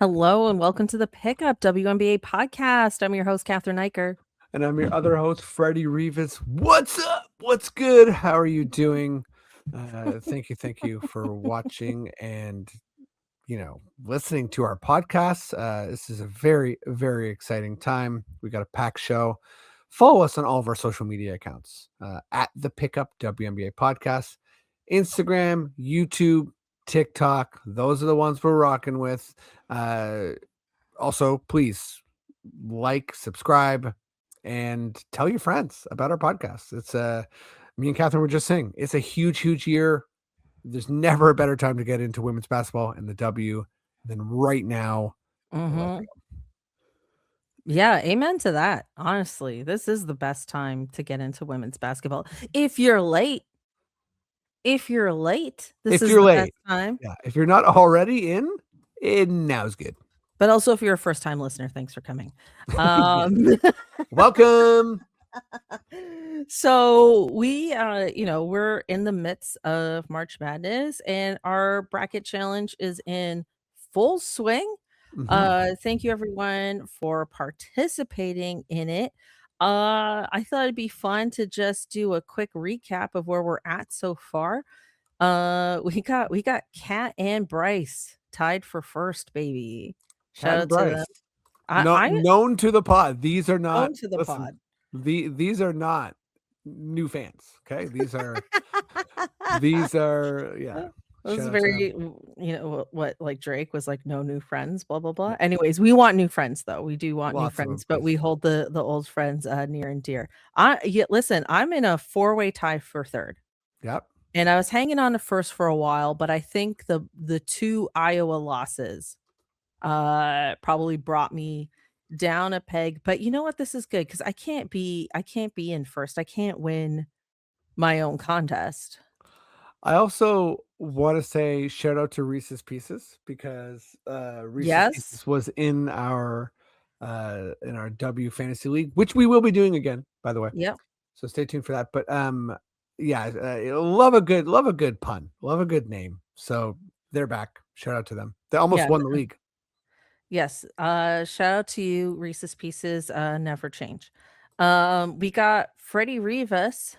Hello and welcome to the Pickup WNBA podcast. I'm your host, Cathryn Freddie. And I'm your other host, Freddie Rivas. What's up? What's good? How are you doing? Thank you for watching and listening to our podcast. This is a very, very exciting time. We got a packed show. Follow us on all of our social media accounts at the Pickup WNBA podcast, Instagram, YouTube, TikTok. Those are the ones we're rocking with. Also, please like, subscribe, and tell your friends about our podcast. It's me and Cathryn were just saying it's a huge year. There's never a better time to get into women's basketball and the W than right now. Yeah, amen to that. Honestly, this is the best time to get into women's basketball. If you're late, this is the best time. Yeah, if you're not already in, now's good. But also, if you're a first-time listener, thanks for coming. Welcome. So we, we're in the midst of March Madness, and our bracket challenge is in full swing. Thank you everyone for participating in it. I thought it'd be fun to just do a quick recap of where we're at so far. We got Kat and Bryce tied for first, baby. Shout out to them. Known to the pod. These are not known to the pod. These are not new fans. Okay, these are yeah. It was very, what like Drake was like, no new friends, blah blah blah. Anyways, we want new friends though. We do want new friends, but we hold the old friends near and dear. Listen, I'm in a 4-way tie for third. Yep. And I was hanging on to first for a while, but I think the 2 Iowa losses probably brought me down a peg. But you know what? This is good because I can't be in first. I can't win my own contest. I also want to say shout out to Reese's Pieces because Reese's Pieces was in our W Fantasy League, which we will be doing again, by the way. Yep. So stay tuned for that. But love a good pun, love a good name. So they're back. Shout out to them. They almost won the league. Yes. Shout out to you, Reese's Pieces. Never change. We got Freddie Rivas,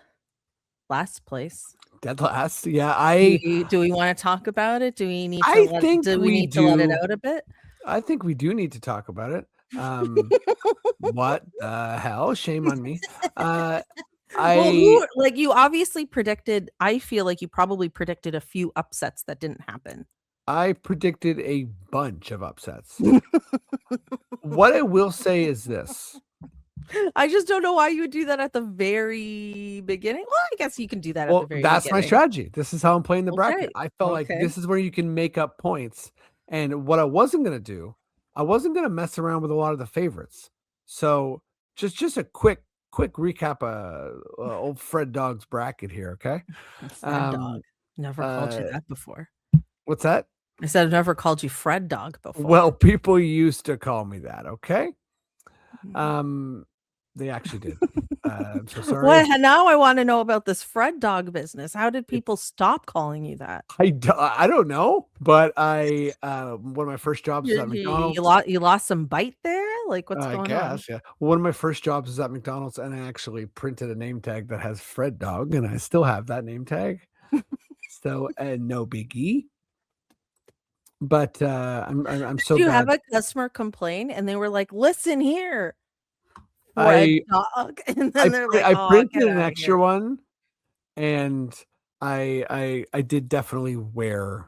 last place. Dead last. Yeah. Do we want to talk about it? Do we need to let it out a bit? I think we do need to talk about it. What the hell? Shame on me. You obviously predicted. I feel like you probably predicted a few upsets that didn't happen. I predicted a bunch of upsets. What I will say is this. I just don't know why you would do that at the very beginning. Well, I guess you can do that at the very beginning. That's my strategy. This is how I'm playing the bracket. I felt like this is where you can make up points. And what I wasn't going to do, I wasn't going to mess around with a lot of the favorites. So just a quick recap of old Fred Dog's bracket here, okay? Fred Dog. Never called you that before. What's that? I said I've never called you Fred Dog before. Well, people used to call me that, okay? They actually did. I'm so sorry. What? Now I want to know about this Fred Dog business. How did people stop calling you that? I don't know, but one of my first jobs was at McDonald's. You lost some bite there? Like what's going on? I guess, yeah. One of my first jobs was at McDonald's, and I actually printed a name tag that has Fred Dog, and I still have that name tag. So no biggie. But I'm so. Did you have a customer complain, and they were like, "Listen here, Fred Dog," and then they're like, I printed an extra one, and I did definitely wear.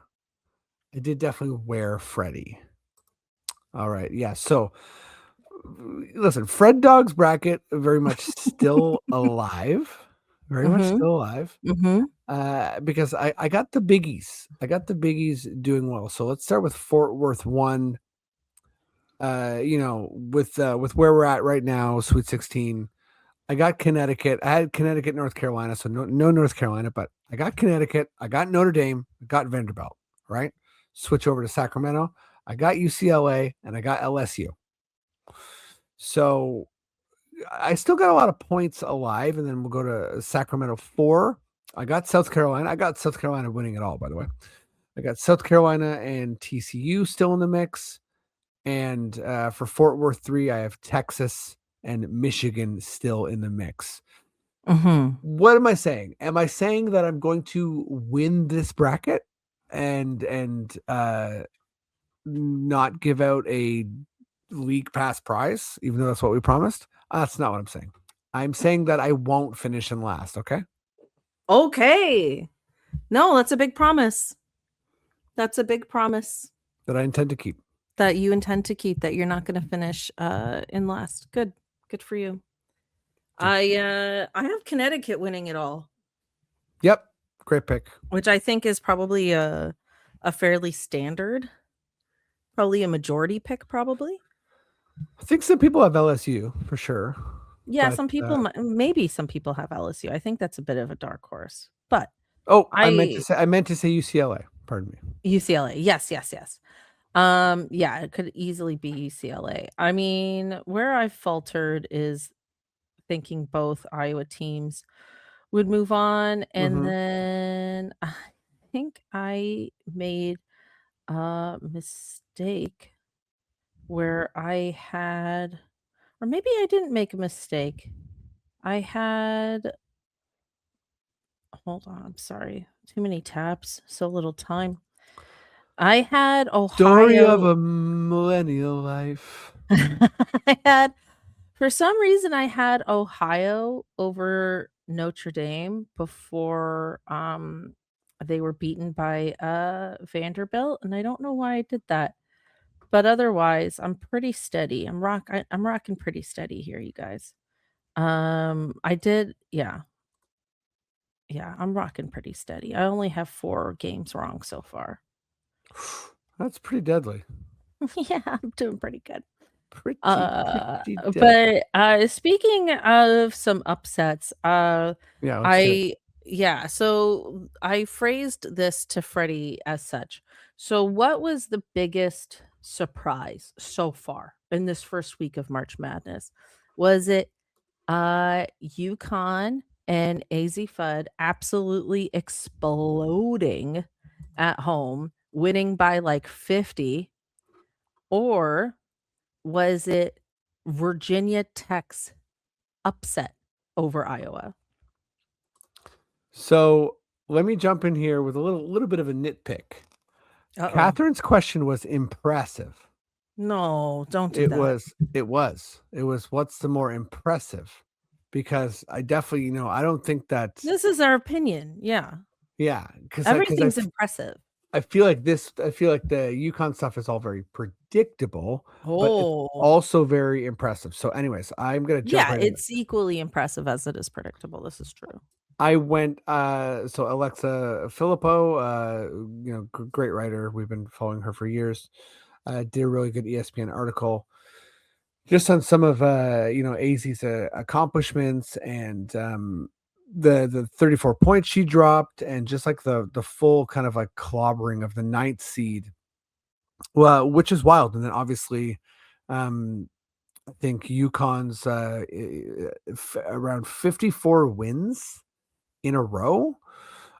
I did definitely wear Freddie. All right, yeah. So listen, Fred Dog's bracket very much still alive. Very much still alive. Because I got the biggies. I got the biggies doing well. So let's start with Fort Worth 1. With where we're at right now, Sweet 16. I got Connecticut. I had Connecticut, North Carolina. So no North Carolina, but I got Connecticut. I got Notre Dame. I got Vanderbilt. Right. Switch over to Sacramento. I got UCLA and I got LSU. So I still got a lot of points alive, and then we'll go to Sacramento 4. I got South Carolina. I got South Carolina winning it all, by the way. I got South Carolina and TCU still in the mix. And for Fort Worth 3, I have Texas and Michigan still in the mix. Mhm. What am I saying? Am I saying that I'm going to win this bracket and not give out a league pass prize, even though that's what we promised? That's not what I'm saying. I'm saying that I won't finish in last, okay? Okay. No, that's a big promise. That's a big promise That I intend to keep. that you intend to keep, that you're not gonna finish, in last. Good. Good for you. Yeah. I have Connecticut winning it all, Yep. Great pick. which I think is probably a fairly standard, probably a majority pick, probably. I think some people have LSU for sure, Yeah, but some people maybe some people have LSU. I think that's a bit of a dark horse, but oh, I I meant to say UCLA. Pardon me. UCLA. Yes, yes, yes. Yeah, it could easily be UCLA. I mean, where I faltered is thinking both Iowa teams would move on, and Mm-hmm. then I think I made a mistake where I had, or maybe I didn't make a mistake. I had, hold on, I'm sorry. Too many tabs, so little time. I had Story of Ohio. a millennial life. I had, for some reason, I had Ohio over Notre Dame before they were beaten by Vanderbilt, and I don't know why I did that. But otherwise, I'm pretty steady. I'm rocking pretty steady here, you guys. I did, yeah. Yeah, I'm rocking pretty steady. I only have 4 games wrong so far. That's pretty deadly. Yeah, I'm doing pretty good. Pretty deadly. But, speaking of some upsets, Yeah, let's do it. I yeah, so I phrased this to Freddie as such. So what was the biggest surprise so far in this first week of March Madness? Was it, UConn and Azzi Fudd absolutely exploding at home, winning by, like, 50, or was it Virginia Tech's upset over Iowa? So let me jump in here with a little bit of a nitpick. Uh-oh. Catherine's question was impressive. No, don't do It that. was it was what's the more impressive? Because I definitely, I don't think that This is our opinion, yeah. yeah, because Everything's impressive. I feel like the Yukon stuff is all very predictable, but it's Oh. also very impressive. So anyways, I'm gonna jump Yeah, right in. it's equally impressive as it is predictable, this is true. I went so Alexa Filippo, great writer. We've been following her for years. Did a really good ESPN article just on some of AZ's accomplishments and the 34 points she dropped and just like the full kind of like clobbering of the ninth seed, well, which is wild. And then obviously, um, I think UConn's around 54 wins in a row.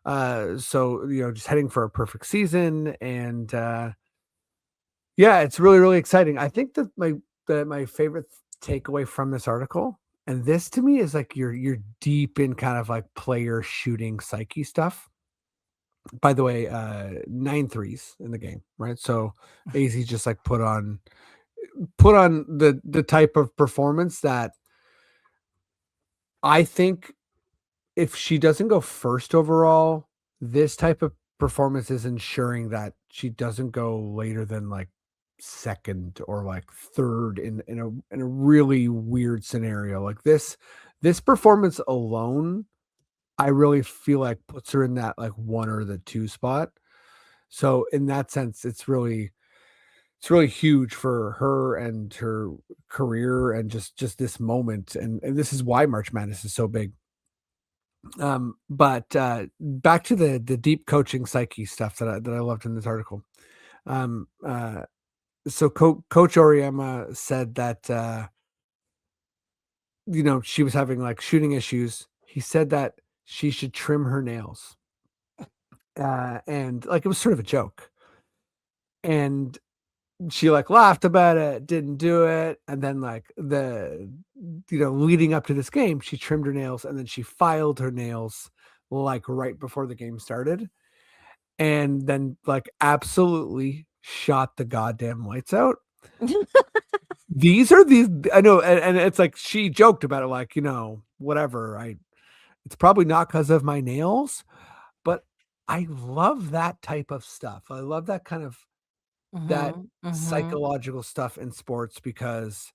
So just heading for a perfect season, and yeah, it's really really exciting. I think that my favorite takeaway from this article, and this to me is like you're deep in kind of like player shooting psyche stuff. By the way, 9 threes in the game, right? So AZ just like put on the type of performance that I think if she doesn't go first overall, this type of performance is ensuring that she doesn't go later than like second or like third in a really weird scenario. Like this performance alone, I really feel like puts her in that like one or the two spot. So in that sense, it's really huge for her and her career and just this moment. And this is why March Madness is so big. But back to the deep coaching psyche stuff that I loved in this article. Um, uh, so Coach Oriema said that she was having like shooting issues. He said that she should trim her nails, and like it was sort of a joke. And she like laughed about it, didn't do it, and then like leading up to this game, she trimmed her nails and then she filed her nails like right before the game started, and then like absolutely shot the goddamn lights out. These I know, and it's like she joked about it, like, whatever. It's probably not because of my nails, but I love that type of stuff. I love that Mhm, mhm. psychological stuff in sports because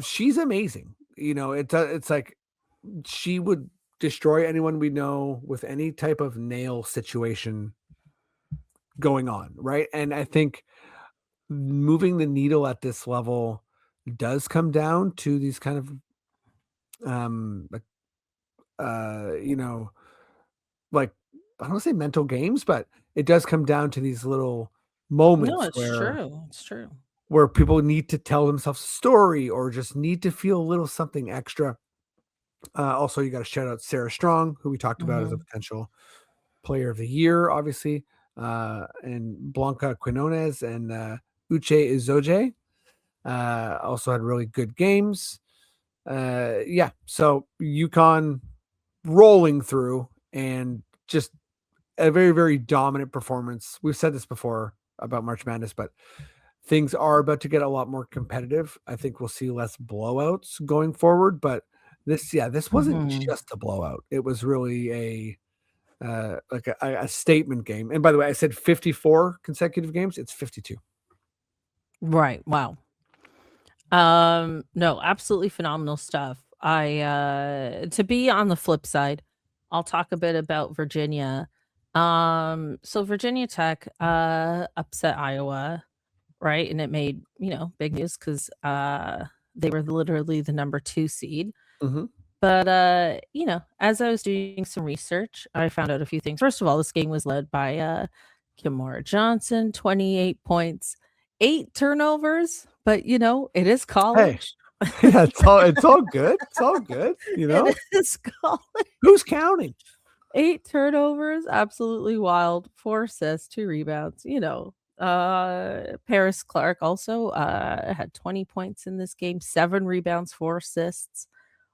she's amazing. It's like she would destroy anyone we know with any type of nail situation going on, right? And I think moving the needle at this level does come down to these kind of like uh you know like I don't want to say mental games, but it does come down to these little No, moments it's where true, it's true. people need to tell themselves a story or just need to feel a little something extra. Also, you got to shout out Sarah Strong, who we talked about as a Mhm. potential player of the year, obviously, and Blanca Quinones and Uche Izoje also had really good games. Yeah, so UConn rolling through and just a very, very dominant performance. We've said this before about March Madness, but things are about to get a lot more competitive. I think we'll see less blowouts going forward, but this wasn't Mhm. just a blowout. It was really like a statement game. And by the way, I said 54 consecutive games. It's 52. Right, wow. No, absolutely phenomenal stuff. To be on the flip side, I'll talk a bit about Virginia. So Virginia Tech upset Iowa, right? And it made, big news because they were literally the number 2 seed. Hmm. But as I was doing some research, I found out a few things. First of all, this game was led by Kimora Johnson, 28 points, 8 turnovers, but it is Hey, college. yeah, it's all good. It's all good. It is college. Who's counting? 8 turnovers, absolutely wild. 4 assists, 2 rebounds, Paris Clark also had 20 points in this game, 7 rebounds, 4 assists,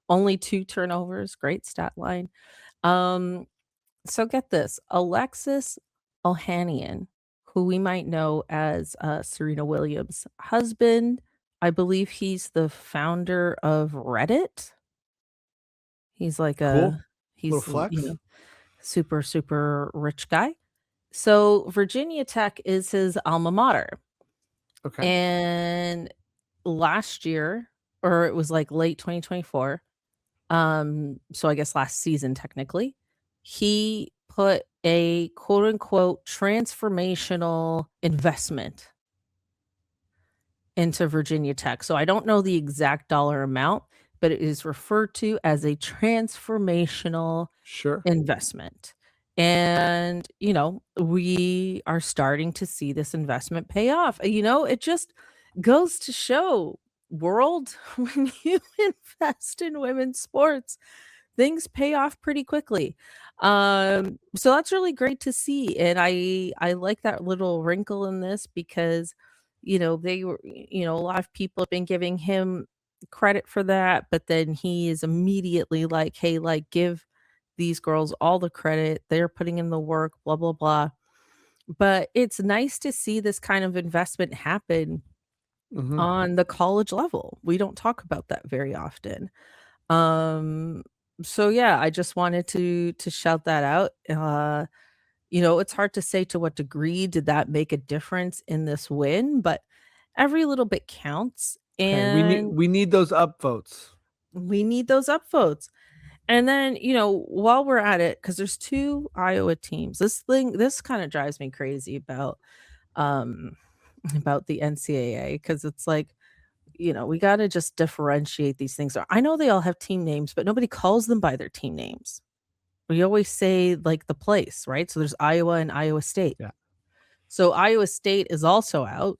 only 2 turnovers, great stat line. Um, so get this, Alexis Ohanian, who we might know as, Serena Williams' husband. I believe he's the founder of Reddit. He's like Cool. Little he's, flex. super, super rich guy. So Virginia Tech is his alma mater. Okay. And last year, or it was like late 2024, so I guess last season technically, he put a quote unquote transformational investment into Virginia Tech. So I don't know the exact dollar amount, but it is referred to as a transformational Sure. investment. And, we are starting to see this investment pay off. It just goes to show, world, when you invest in women's sports, things pay off pretty quickly. So that's really great to see, and I like that little wrinkle in this because, they were, a lot of people have been giving him credit for that, but then he is immediately like, "Hey, like, give these girls all the credit. They're putting in the work, blah blah blah." But it's nice to see this kind of investment happen Hmm. on the college level. We don't talk about that very often. Um, so yeah, I just wanted to shout that out. It's hard to say to what degree did that make a difference in this win, but every little bit counts, Hey, we need and we need those upvotes. we need those upvotes. And then, while we're at it, because there's 2 Iowa teams. This kind of drives me crazy um about the NCAA because it's like, we gotta just differentiate these things. I know they all have team names, but nobody calls them by their team names. We always say, like, the place, right? So there's Iowa and Iowa State. Yeah. So Iowa State is also out,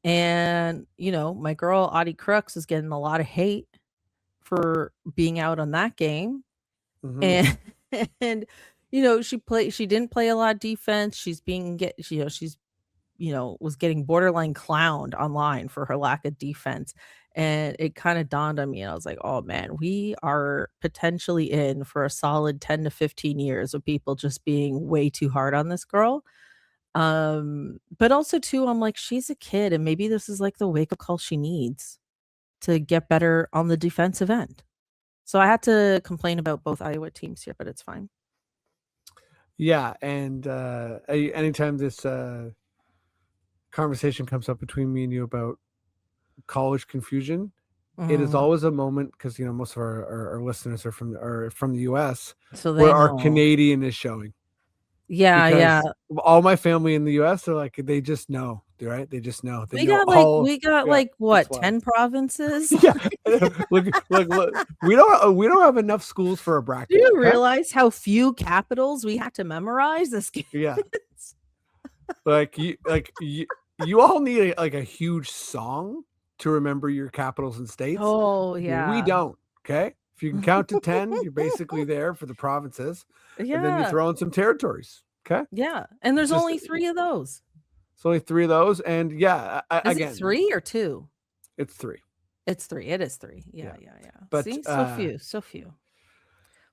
and, my girl Audie Crooks is getting a lot of hate for being out on that game, Hmm. and and, she didn't play a lot of defense. She's being get you know, she's was getting borderline clowned online for her lack of defense. And it kind of dawned on me, and I was like, oh man, we are potentially in for a solid 10 to 15 years of people just being way too hard on this girl. But also too, I'm like, she's a kid, and maybe this is like the wake up call she needs to get better on the defensive end. So I had to complain about both Iowa teams here, but it's fine. Yeah, and anytime this conversation comes up between me and you about college confusion, it is always a moment because most of our listeners are from the U.S. So where they our know. Canadian is showing. Yeah, yeah. Because all my family in the U.S. are like they just know, right? They just know. They We know got all. like That's what, why. 10 provinces? Yeah, look. We don't have enough schools for a bracket. Do you okay? realize how few capitals we had to memorize this game? Yeah. You all need a huge song to remember your capitals and states. Oh, yeah. We don't. Okay. If you can count to 10, you're basically there for the provinces. Yeah. And then you throw in some territories. Okay. Yeah. And there's only 3 of those. It's only 3 of those. And yeah, Is again, it 3 or 2? It's 3. It's 3. It is 3. Yeah. But see, so few.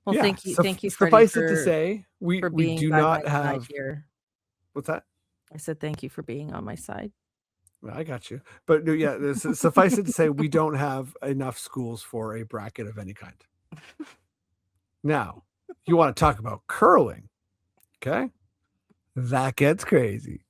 Well, yeah, thank you, Freddie, suffice it to say, we being do by not my side have. here. What's that? I said thank you for being on my side. Well, I got you. But yeah, suffice it to say, we don't have enough schools for a bracket of any kind. Now, you want to talk about curling, okay? That gets crazy.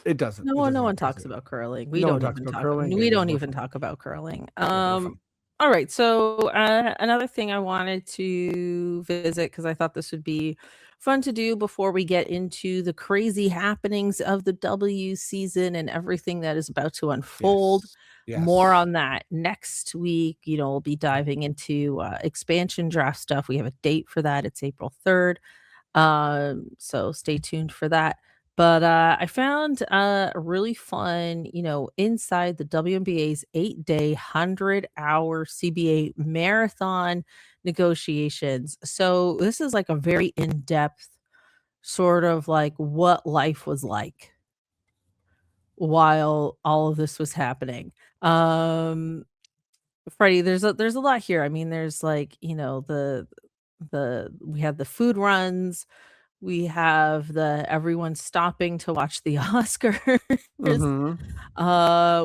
It doesn't. No It doesn't one get talks crazy. about curling. No one talks about curling. We It is don't more even fun. talk about curling. more fun. All right. So another thing I wanted to visit, because I thought this would be fun to do before we get into the crazy happenings of the W season and everything that is about to unfold. Yes. More on that next week. We'll be diving into expansion draft stuff. We have a date for that. It's April 3rd. So stay tuned for that. But I found a really fun, inside the WNBA's 8-day, 100-hour CBA marathon negotiations. So this is like a very in-depth sort of like what life was like while all of this was happening. Freddie, there's a lot here. I mean, there's like, we have the food runs, we have the everyone stopping to watch the Oscars.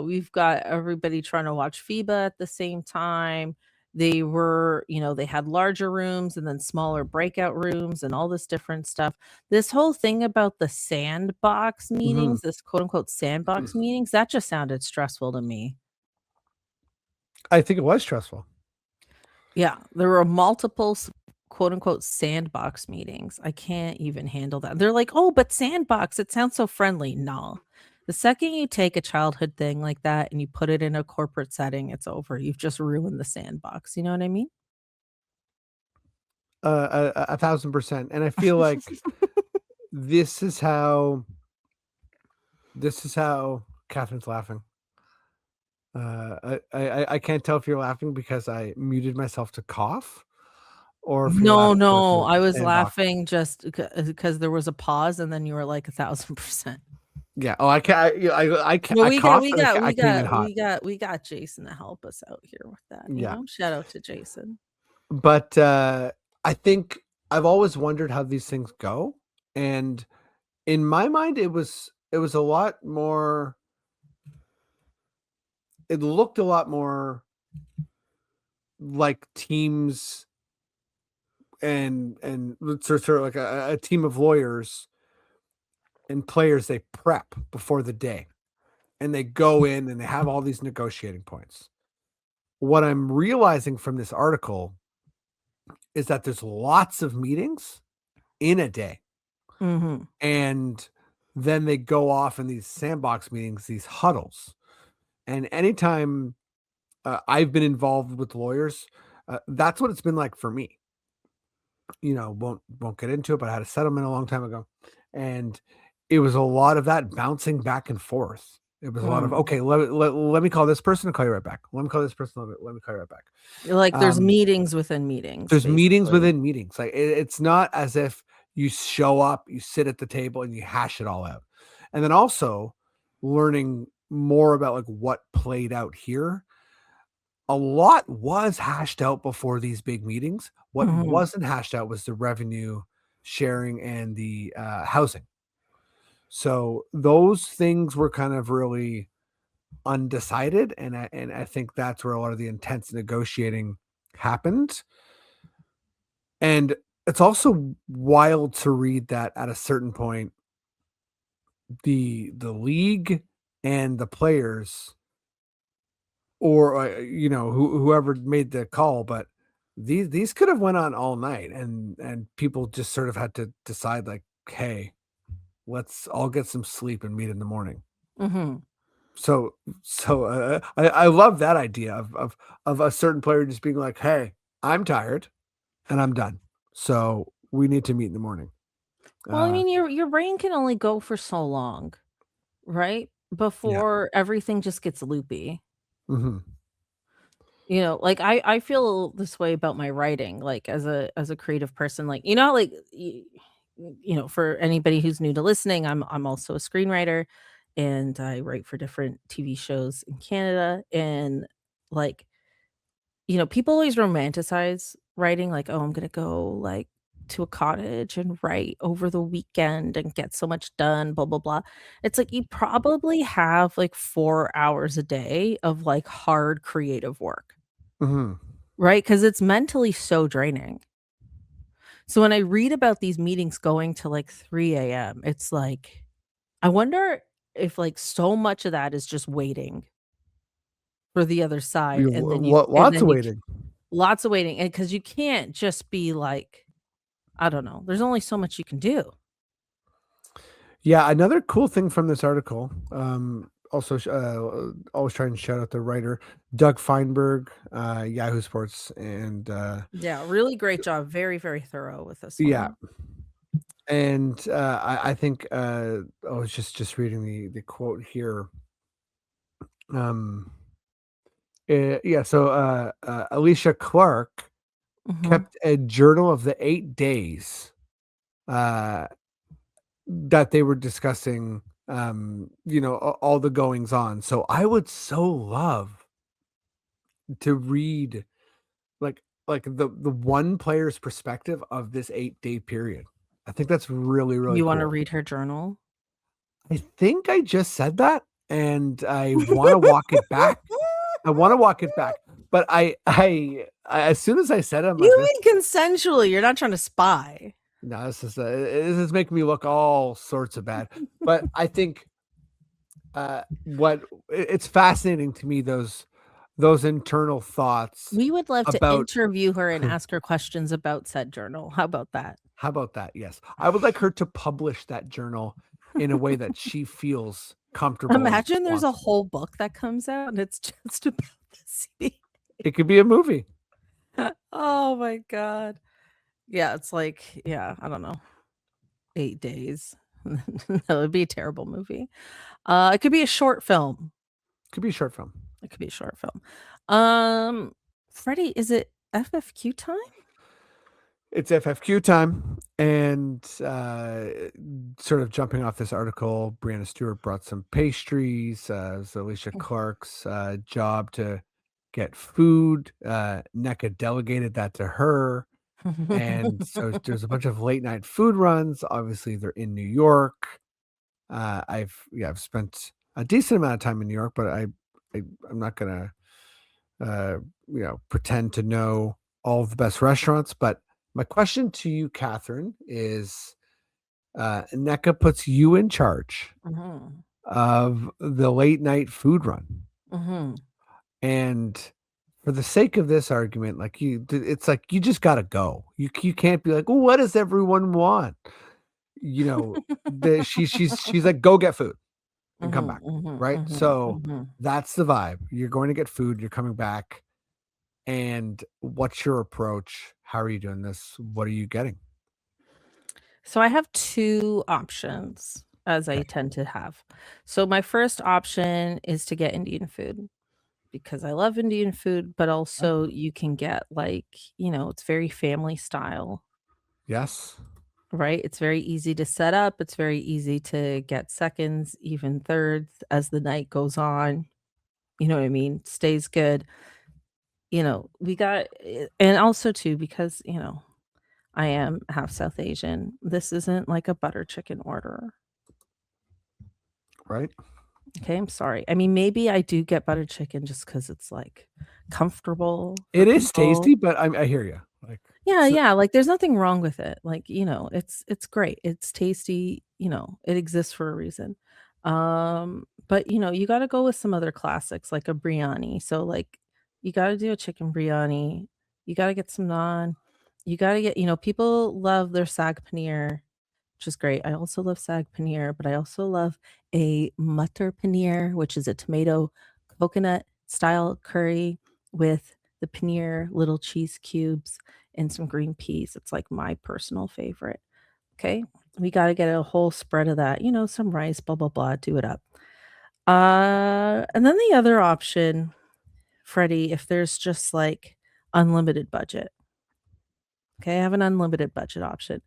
We've got everybody trying to watch FIBA at the same time. They were, they had larger rooms and then smaller breakout rooms and all this different stuff. This whole thing about the sandbox meetings, this quote unquote sandbox meetings, that just sounded stressful to me. I think it was stressful. Yeah, there were multiple quote unquote sandbox meetings. I can't even handle that. They're like, oh, but sandbox, it sounds so friendly. No. The second you take a childhood thing like that and you put it in a corporate setting, it's over. You've just ruined the sandbox. You know what I mean? 1,000%. And I feel like this is how Cathryn's laughing. I can't tell if you're laughing because I muted myself to cough, or if you're laughing No, I was sandbox. laughing just because there was a pause and then you were like 1,000%. Yeah. Oh, I can't. I can't. No, I we coughed. we got Jason to help us out here with that. Yeah. Shout out to Jason. But I think I've always wondered how these things go, and in my mind, it was a lot more. It looked a lot more like teams and sort of like a team of lawyers and players. They prep before the day and they go in and they have all these negotiating points. What I'm realizing from this article is that there's lots of meetings in a day. And then they go off in these sandbox meetings, these huddles. And anytime I've been involved with lawyers, that's what it's been like for me. Won't get into it, but I had a settlement a long time ago, and it was a lot of that bouncing back and forth. It was a lot of, okay, let me call this person and call you right back. Let me call this person. Let me call you right back. Like there's meetings within meetings. There's meetings within meetings. Like it's not as if you show up, you sit at the table and you hash it all out. and then also learning more about like what played out here. A lot was hashed out before these big meetings. What Mhm. wasn't hashed out was the revenue sharing and the housing. So those things were kind of really undecided, and I think that's where a lot of the intense negotiating happened. And it's also wild to read that at a certain point, the league and the players, or whoever made the call, but these could have went on all night, and people just sort of had to decide like, hey, let's all get some sleep and meet in the morning. Mhm. So I love that idea of a certain player just being like, hey, I'm tired and I'm done, so we need to meet in the morning. Well, I uh mean, your brain can only go for so long, right? yeah. Before everything just gets loopy. Hmm. You know, like I feel this way about my writing, like as a creative person, like you know, like you know, for anybody who's new to listening, I'm also a screenwriter, and I write for different TV shows in Canada, and like you know, people always romanticize writing, like, oh, I'm gonna go like to a cottage and write over the weekend and get so much done, blah blah blah. It's like you probably have like 4 hours a day of like hard creative work. Hmm. Right, because it's mentally so draining. So when I read about these meetings going to, like, 3 AM, it's like, I wonder if, like, so much of that is just waiting for the other side, and then Lots of waiting. lots of waiting, and because you can't just be like, I don't know, there's only so much you can do. Yeah, another cool thing from this article, also, always trying to shout out the writer, Doug Feinberg, Yahoo Sports, and Yeah, really great job, very, very thorough with this yeah, one. and I think I was just reading the quote here. Um, yeah, so Alicia Clark Mhm. kept a journal of the 8 days uh, that they were discussing. All the goings on. So I would so love to read like the one player's perspective of this 8-day period. I think that's really, really You wanna cool. read her journal? I think I just said that, and I wanna walk it back. I wanna walk it back, but I as soon as I said it, I'm like, You "This mean consensually, you're not trying to spy. no, this is making me look all sorts of bad." But I think, it's fascinating to me, those internal thoughts We would love to about interview her and ask her questions about said journal. How about that? how about that? Yes. I would like her to publish that journal in a way that she feels comfortable and Imagine there's a responsible. whole book that comes out and it's just about the CBA. It could be a movie. Oh my god. Yeah, it's like, yeah, I don't know, 8 days. That would be a terrible movie. It could be a short film. Could be a short film. It could be a short film. Um, Freddie, is it FFQ time? It's FFQ time, and, sort of jumping off this article, Brianna Stewart brought some pastries, it was Alicia Clark's, job to get food, NECA delegated that to her, and so there's a bunch of late night food runs. Obviously, they're in New York. I've spent a decent amount of time in New York, but I'm not gonna pretend to know all of the best restaurants. But my question to you, Catherine, is NECA puts you in charge Mhm. of the late night food run. Mhm. And for the sake of this argument, it's like you just gotta go. You can't be like, well, what does everyone want? You know, she's like, go get food and come Mhm, back. mhm, Right. mhm, So mhm. that's the vibe. You're going to get food, you're coming back. And what's your approach? How are you doing this? What are you getting? So I have 2 options, as I Okay. tend to have. So my first option is to get Indian food because I love Indian food, but Yeah. also you can get like, you know, it's very family style. Yes. right? It's very easy to set up. It's very easy to get seconds, even thirds as the night goes on. You know what I mean? Stays good. We got and also too, because, I am half South Asian. This isn't like a butter chicken order. Right? Okay, I'm sorry. I mean, maybe I do get butter chicken just because it's, like, comfortable for It is people. tasty, but I hear you. Like, Yeah, so yeah, like, there's nothing wrong with it. Like, it's great. It's tasty, it exists for a reason. But, you gotta go with some other classics, like a biryani. So, like, you gotta do a chicken biryani. You gotta get some naan. You gotta get people love their saag paneer, which is great. I also love saag paneer, but I also love a mutter paneer, which is a tomato coconut style curry with the paneer, little cheese cubes, and some green peas. It's like my personal favorite. Okay. We got to get a whole spread of that, some rice, blah, blah, blah, do it up. And then the other option, Freddie, if there's just like unlimited budget. Okay. I have an unlimited budget option.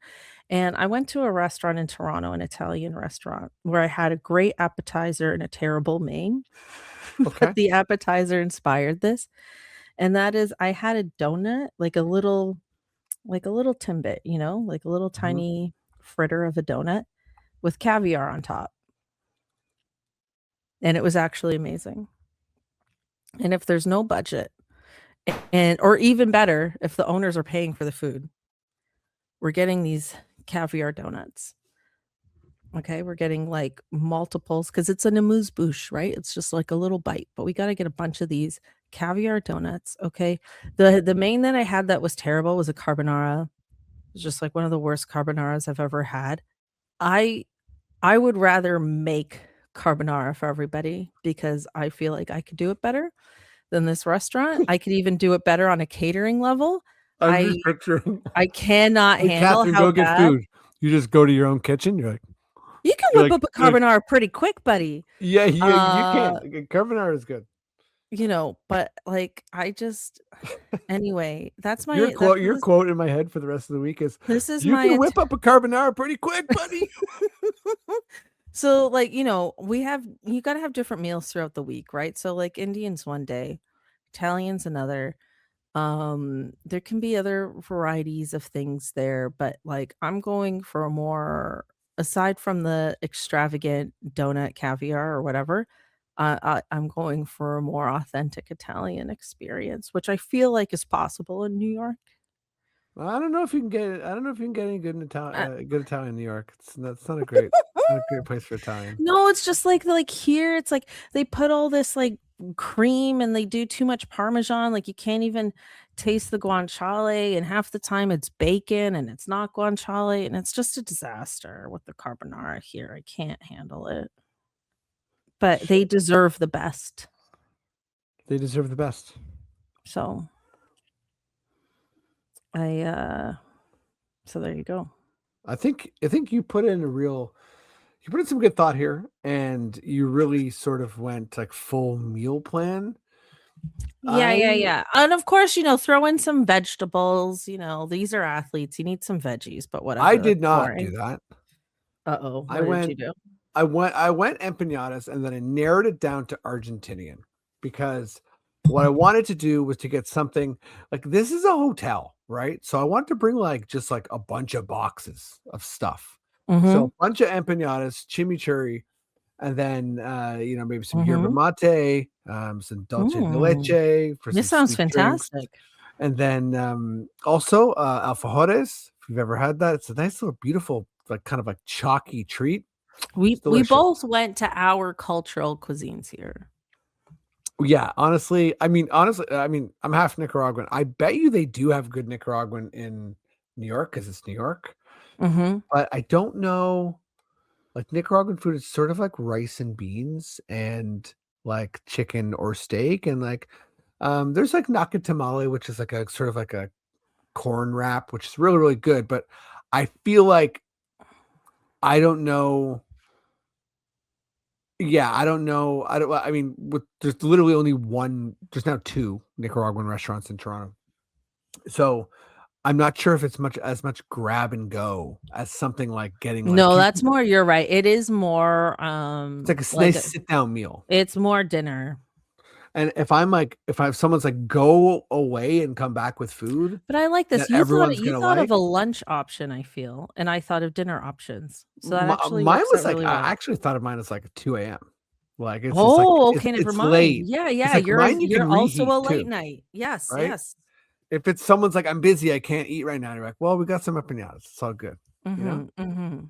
And I went to a restaurant in Toronto, an Italian restaurant, where I had a great appetizer and a terrible main, okay. but the appetizer inspired this, and that is I had a donut, like a little Timbit, like a little Mhm. tiny fritter of a donut with caviar on top, and it was actually amazing. And if there's no budget, and or even better, if the owners are paying for the food, we're getting these caviar donuts. Okay, we're getting, like, multiples because it's an amuse-bouche, right? It's just like a little bite, but we gotta get a bunch of these caviar donuts, okay? The main that I had that was terrible was a carbonara. It was just, like, one of the worst carbonaras I've ever had. I I would rather make carbonara for everybody because I feel like I could do it better than this restaurant. I could even do it better on a catering level. I'm I just picturing, I cannot "Hey, handle Catherine, how go get bad. food." You just go to your own kitchen, You can you're whip like up a you're like, carbonara pretty quick, buddy. "Yeah, you can." Uh Like, carbonara is good. But, like, I just anyway, that's Your my that's quote what your quote in my head for the rest of the week is, this is "You my can int whip up a carbonara pretty quick, buddy." So, like, you gotta have different meals throughout the week, right? So, like, Indians one day, Italians another, there can be other varieties of things there, but, like, I'm going for a more aside from the extravagant donut caviar or whatever, I'm going for a more authentic Italian experience, which I feel like is possible in New York. I don't know if you can get I don't know if you can get any Uh good Italian in New York. That's not a great place for Italian. No, it's just like here, it's like they put all this, like, cream and they do too much parmesan, like, you can't even taste the guanciale, and half the time it's bacon and it's not guanciale, and it's just a disaster with the carbonara here, I can't handle it. But they deserve the best. They deserve the best. So, I, so there you go. I think you put in some good thought here, and you really sort of went, like, full meal plan. Yeah, yeah, I yeah, and of course, throw in some vegetables, these are athletes, you need some veggies, but I whatever, that's did not do boring. that. Uh-oh, I what did you went do? I went empanadas, and then I narrowed it down to Argentinian, because what I wanted to do was to get something like, this is a hotel, right? So I wanted to bring, like, just, like, a bunch of boxes of stuff. So a Mhm, bunch of empanadas, chimichurri, and then, maybe some yerba mhm. mate, some dulce de Mm. leche for some This sounds sweet drinks, fantastic. and then, also, alfajores, if you've ever had that. It's a nice little beautiful, like, kind of like chalky treat. It's We delicious. both went to our cultural cuisines here. Yeah, honestly, I'm half Nicaraguan. I bet you they do have good Nicaraguan in New York because it's New York, Mhm. but I don't know, like, Nicaraguan food is sort of like rice and beans and, like, chicken or steak, and, like, there's, like, naka tamale, which is like a sort of like a corn wrap, which is really, really good, but I feel like I don't know. Yeah, I don't know. I mean, there's literally only one. There's now two Nicaraguan restaurants in Toronto. So I'm not sure if it's as much grab and go as something like getting, like, No, you that's more you're right. It is more, it's like a like nice a sit-down meal. it's more dinner. And if I have someone's like, "Go away and come back with food But I like that this. everyone's You gonna thought of like," a lunch option, I feel, and I thought of dinner options. So that mi actually mine works was out like really I well. actually thought of mine as like 2 AM. Like, it's just like Oh, okay, never it's mind. late. Yeah, It's yeah, like mine you can you're also reheat a late too, night. Yes, right? yes. If it's someone's like, "I'm busy, I can't eat right now," you're like, "Well, we got some empanadas. It's all good," you know? Mhm, mhm,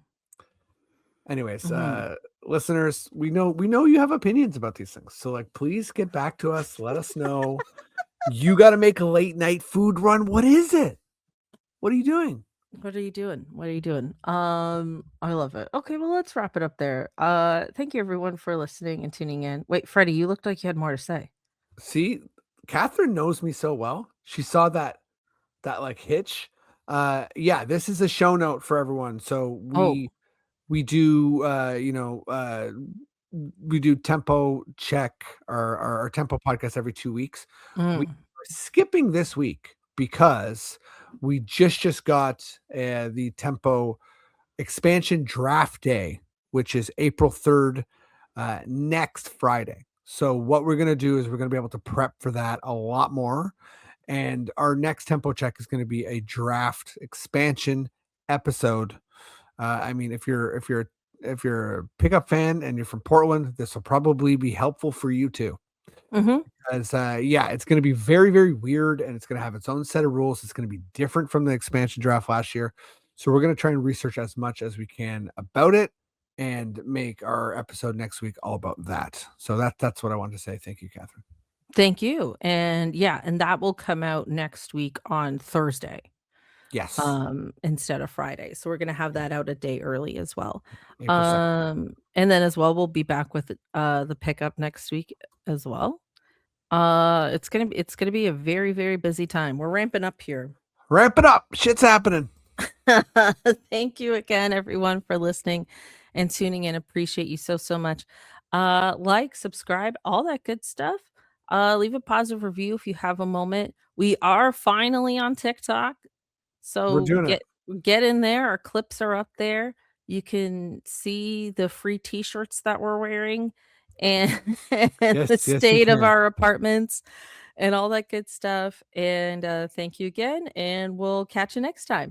Anyways, mhm. listeners, we know you have opinions about these things. So, like, please get back to us. Let us know. You gotta make a late night food run. What is it? What are you doing? What are you doing? What are you doing? I love it. Okay, well, let's wrap it up there. Thank you everyone for listening and tuning in. Wait, Freddie, you looked like you had more to say. See, Catherine knows me so well. She saw that like hitch. Yeah, this is a show note for everyone. So Oh, we do we do tempo check our tempo podcast every 2 weeks. We mm, are skipping this week because we just got the tempo expansion draft day, which is April 3rd, next Friday. So what we're gonna do is we're gonna be able to prep for that a lot more. And our next tempo check is gonna be a draft expansion episode. I mean, if you're a pickup fan and you're from Portland, this will probably be helpful for you too. mhm. As yeah, it's going to be very, very weird, and it's going to have its own set of rules. It's going to be different from the expansion draft last year. So we're going to try and research as much as we can about it and make our episode next week all about that. So that's what I wanted to say. Thank you, Catherine. Thank you. And yeah, and that will come out next week on Thursday, Yes. instead of Friday. So we're gonna have Yeah. that out a day early as well. April 2nd. And then as well, we'll be back with the pickup next week as well. It's gonna be a very, very busy time. We're ramping up here. Ramp it up. Shit's happening. Thank you again, everyone, for listening and tuning in. Appreciate you so, so much. Like, subscribe, all that good stuff. Leave a positive review if you have a moment. We are finally on TikTok. We're So doing it. get in there. Our clips are up there. You can see the free t-shirts that we're wearing and, and the Yes, yes, you state of can. our apartments and all that good stuff. And thank you again, and we'll catch you next time.